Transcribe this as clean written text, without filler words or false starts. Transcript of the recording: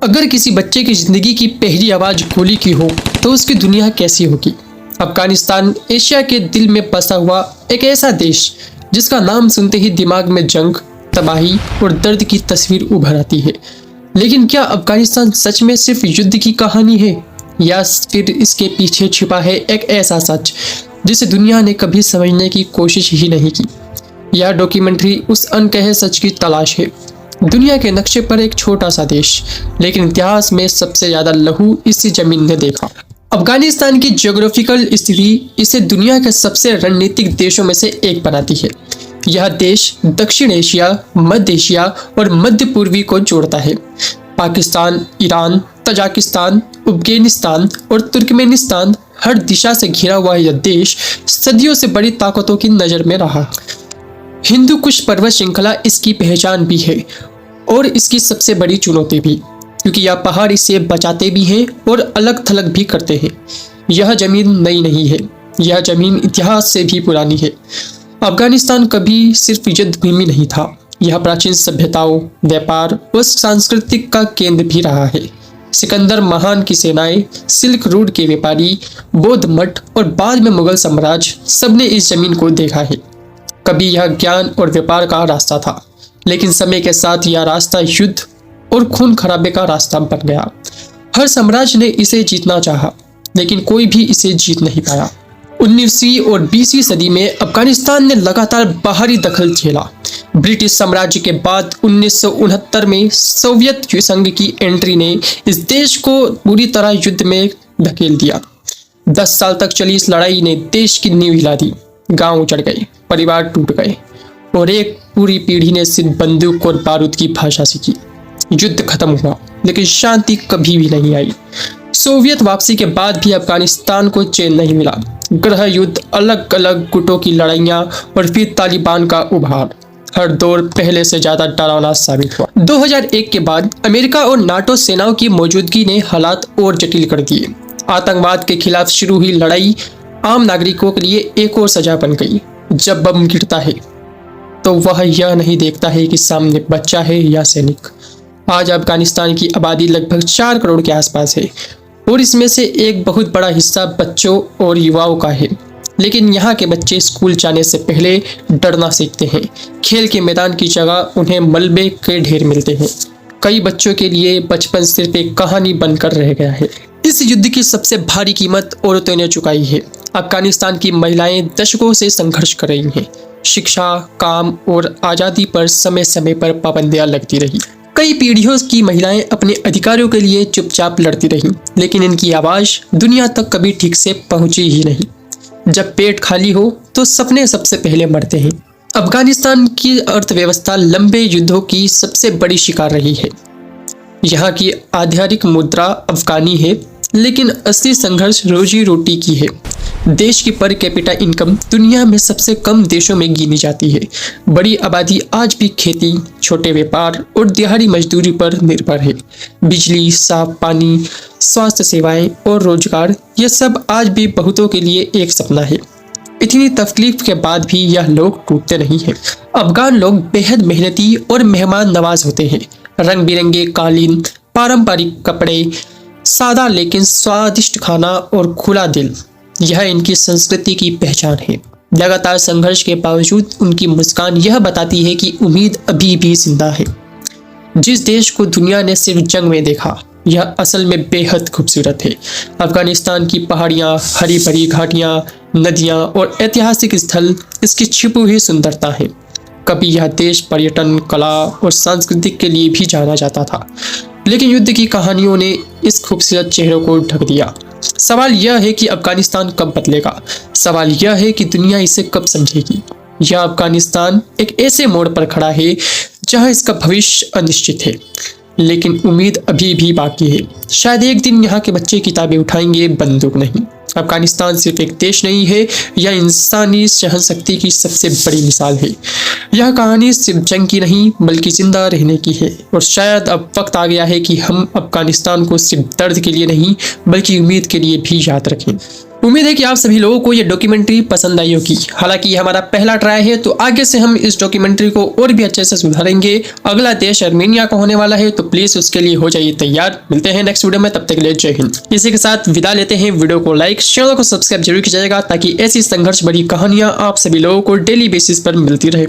अगर किसी बच्चे की जिंदगी की पहली आवाज गोली की हो तो उसकी दुनिया कैसी होगी। अफगानिस्तान एशिया के दिल में बसा हुआ एक ऐसा देश जिसका नाम सुनते ही दिमाग में जंग, तबाही और दर्द की तस्वीर उभर आती है। लेकिन क्या अफगानिस्तान सच में सिर्फ युद्ध की कहानी है या फिर इसके पीछे छिपा है एक ऐसा सच जिसे दुनिया ने कभी समझने की कोशिश ही नहीं की। यह डॉक्यूमेंट्री उस अनकहे सच की तलाश है। दुनिया के नक्शे पर एक छोटा सा देश, लेकिन इतिहास में सबसे ज्यादा लहू इसी जमीन ने देखा। अफगानिस्तान की ज्योग्राफिकल स्थिति इसे दुनिया के सबसे रणनीतिक देशों में से एक बनाती है। यह देश दक्षिण एशिया, मध्य एशिया और मध्य पूर्वी को जोड़ता है। पाकिस्तान, ईरान, तजाकिस्तान, अफगानिस्तान और तुर्कमेनिस्तान हर दिशा से घिरा हुआ यह देश सदियों से बड़ी ताकतों की नजर में रहा। हिंदू कुश पर्वत श्रृंखला इसकी पहचान भी है और इसकी सबसे बड़ी चुनौती भी, क्योंकि यह पहाड़ इसे बचाते भी हैं और अलग थलग भी करते हैं। यह जमीन नई नहीं है, यह जमीन इतिहास से भी पुरानी है। अफगानिस्तान कभी सिर्फ युद्ध भूमि नहीं था, यह प्राचीन सभ्यताओं, व्यापार और सांस्कृतिक का केंद्र भी रहा है। सिकंदर महान की सेनाएं, सिल्क रूट के व्यापारी, बौद्ध मठ और बाद में मुगल साम्राज्य, सबने इस जमीन को देखा है। कभी यह ज्ञान और व्यापार का रास्ता था, लेकिन समय के साथ यह रास्ता युद्ध और खून खराबे का रास्ता बन गया। हर साम्राज्य ने इसे जीतना चाहा, लेकिन कोई भी इसे जीत नहीं पाया। 19वीं और 20वीं सदी में अफगानिस्तान ने लगातार बाहरी दखल झेला। ब्रिटिश साम्राज्य के बाद 1969 में सोवियत संघ की एंट्री ने इस देश को पूरी तरह युद्ध में धकेल दिया। 10 साल तक चली इस लड़ाई ने देश की नींव हिला दी। गांव उजड़ गए, परिवार टूट गए और एक पूरी पीढ़ी ने सिर्फ बंदूक और बारूद की भाषा सीखी। युद्ध खत्म हुआ, लेकिन शांति कभी भी नहीं आई। सोवियत वापसी के बाद भी अफगानिस्तान को चैन नहीं मिला। गृह युद्ध, अलग अलग गुटों की लड़ाइयां और फिर तालिबान का उभार, हर दौर पहले से ज्यादा डरावना साबित हुआ। 2001 के बाद अमेरिका और नाटो सेनाओं की मौजूदगी ने हालात और जटिल कर दिए। आतंकवाद के खिलाफ शुरू हुई लड़ाई आम नागरिकों के लिए एक और सजा बन गई। जब बम गिरता है तो वह यह नहीं देखता है कि सामने बच्चा है या सैनिक। आज अफगानिस्तान की आबादी लगभग 4 करोड़ के आसपास है और इसमें से एक बहुत बड़ा हिस्सा बच्चों और युवाओं का है। लेकिन यहाँ के बच्चे स्कूल जाने से पहले डरना सीखते हैं। खेल के मैदान की जगह उन्हें मलबे के ढेर मिलते हैं। कई बच्चों के लिए बचपन सिर्फ एक कहानी बनकर रह गया है। इस युद्ध की सबसे भारी कीमत औरतों ने चुकाई है। अफगानिस्तान की महिलाएं दशकों से संघर्ष कर रही हैं। शिक्षा, काम और आज़ादी पर समय समय पर पाबंदियां लगती रही। कई पीढ़ियों की महिलाएं अपने अधिकारों के लिए चुपचाप लड़ती रहीं, लेकिन इनकी आवाज दुनिया तक कभी ठीक से पहुंची ही नहीं। जब पेट खाली हो तो सपने सबसे पहले मरते हैं। अफगानिस्तान की अर्थव्यवस्था लंबे युद्धों की सबसे बड़ी शिकार रही है। यहाँ की आधिकारिक मुद्रा अफगानी है, लेकिन असली संघर्ष रोजी रोटी की है। देश की पर कैपिटा इनकम दुनिया में सबसे कम देशों में गिनी जाती है। बड़ी आबादी आज भी खेती, छोटे व्यापार और दिहाड़ी मजदूरी पर निर्भर है। बिजली, साफ पानी, स्वास्थ्य सेवाएं और रोजगार, ये सब आज भी बहुतों के लिए एक सपना है। इतनी तकलीफ के बाद भी यह लोग टूटते नहीं हैं। अफगान लोग बेहद मेहनती और मेहमान नवाज होते हैं। रंग बिरंगे कालीन, पारंपरिक कपड़े, सादा लेकिन स्वादिष्ट खाना और खुला दिल, यह इनकी संस्कृति की पहचान है। लगातार संघर्ष के बावजूद उनकी मुस्कान यह बताती है कि उम्मीद अभी भी जिंदा है। जिस देश को दुनिया ने सिर्फ जंग में देखा, यह असल में बेहद खूबसूरत है। अफगानिस्तान की पहाड़ियाँ, हरी भरी घाटियाँ, नदियाँ और ऐतिहासिक स्थल इसकी छिपी हुई सुंदरता है। कभी यह देश पर्यटन, कला और सांस्कृतिक के लिए भी जाना जाता था, लेकिन युद्ध की कहानियों ने इस खूबसूरत चेहरों को ढक दिया। सवाल यह है कि अफगानिस्तान कब बदलेगा। सवाल यह है कि दुनिया इसे कब समझेगी। यह अफगानिस्तान एक ऐसे मोड़ पर खड़ा है जहां इसका भविष्य अनिश्चित है, लेकिन उम्मीद अभी भी बाकी है। शायद एक दिन यहाँ के बच्चे किताबें उठाएंगे, बंदूक नहीं। अफगानिस्तान सिर्फ एक देश नहीं है, यह इंसानी सहनशक्ति की सबसे बड़ी मिसाल है। यह कहानी सिर्फ जंग की नहीं, बल्कि जिंदा रहने की है। और शायद अब वक्त आ गया है कि हम अफगानिस्तान को सिर्फ दर्द के लिए नहीं, बल्कि उम्मीद के लिए भी याद रखें। उम्मीद है कि आप सभी लोगों को ये डॉक्यूमेंट्री पसंद आई होगी। हालांकि ये हमारा पहला ट्राई है, तो आगे से हम इस डॉक्यूमेंट्री को और भी अच्छे से सुधारेंगे। अगला देश आर्मेनिया का होने वाला है, तो प्लीज उसके लिए हो जाइए तैयार। मिलते हैं नेक्स्ट वीडियो में, तब तक के लिए जय हिंद। इसी के साथ विदा लेते हैं। वीडियो को लाइक, चैनल को सब्सक्राइब जरूर कीजिएगा ताकि ऐसी संघर्ष भरी कहानियां आप सभी लोगों को डेली बेसिस पर मिलती रहे।